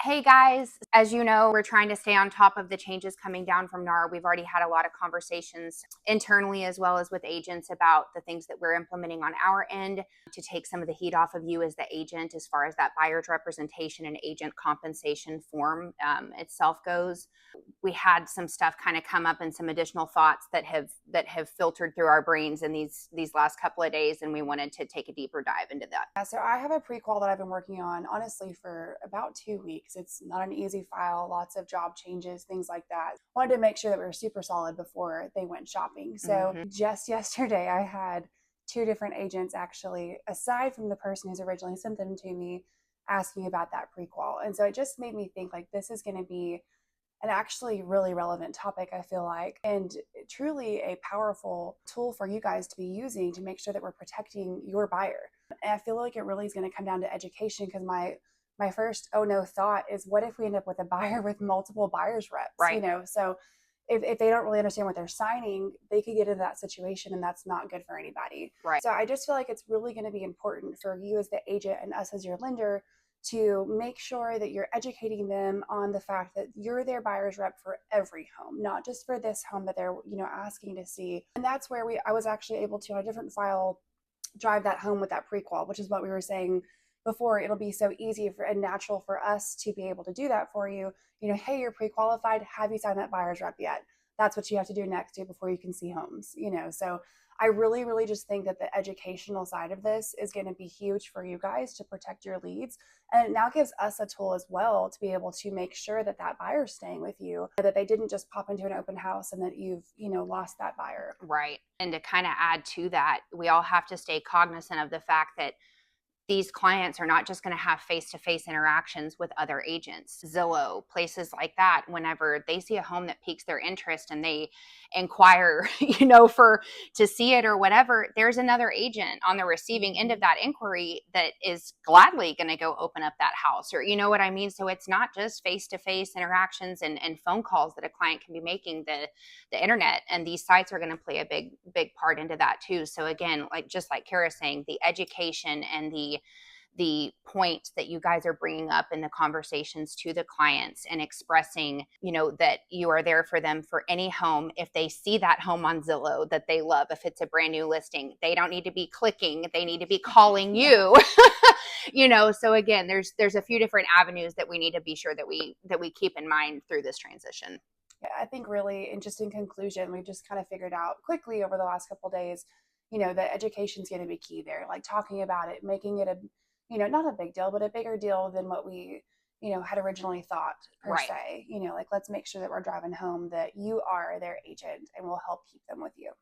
Hey guys, as you know, we're trying to stay on top of the changes coming down from NAR. We've already had a lot of conversations internally as well as with agents about the things that we're implementing on our end to take some of the heat off of you as the agent as far as that buyer's representation and agent compensation form itself goes. We had some stuff kind of come up and some additional thoughts that have filtered through our brains in these last couple of days, and we wanted to take a deeper dive into that. Yeah, so I have a pre-qual that I've been working on, honestly, for about 2 weeks. It's not an easy file, lots of job changes, things like that. Wanted to make sure that we were super solid before they went shopping. So just yesterday, I had two different agents actually, aside from the person who's originally sent them to me, asking about that pre-qual. And so it just made me think like this is going to be an actually really relevant topic, I feel like, and truly a powerful tool for you guys to be using to make sure that we're protecting your buyer. And I feel like it really is going to come down to education, because my first oh no thought is, what if we end up with a buyer with multiple buyers reps? Right. So if they don't really understand what they're signing, they could get into that situation, and that's not good for anybody. Right. So I just feel like it's really going to be important for you as the agent and us as your lender to make sure that you're educating them on the fact that you're their buyer's rep for every home, not just for this home that they're, asking to see. And that's where I was actually able to, on a different file, drive that home with that prequal, which is what we were saying before. It'll be so easy and natural for us to be able to do that for you. Hey, you're pre-qualified. Have you signed that buyer's rep yet? That's what you have to do next before you can see homes, So I really, really just think that the educational side of this is going to be huge for you guys to protect your leads. And it now gives us a tool as well to be able to make sure that that buyer's staying with you, that they didn't just pop into an open house and that you've, lost that buyer. Right. And to kind of add to that, we all have to stay cognizant of the fact that these clients are not just going to have face-to-face interactions with other agents, Zillow, places like that. Whenever they see a home that piques their interest and they inquire, to see it or whatever, there's another agent on the receiving end of that inquiry that is gladly going to go open up that house, or you know what I mean? So it's not just face-to-face interactions and phone calls that a client can be making. The internet and these sites are going to play a big part into that too. So again, just like Kara's saying, the education and the point that you guys are bringing up in the conversations to the clients and expressing, that you are there for them for any home. If they see that home on Zillow that they love, if it's a brand new listing, they don't need to be clicking, they need to be calling you. So again, there's a few different avenues that we need to be sure that we keep in mind through this transition. Yeah, I think really, and just in conclusion, we've just kind of figured out quickly over the last couple of days, that education is going to be key there. Like talking about it, making it not a big deal, but a bigger deal than what we, had originally thought per se. Like let's make sure that we're driving home that you are their agent and we'll help keep them with you.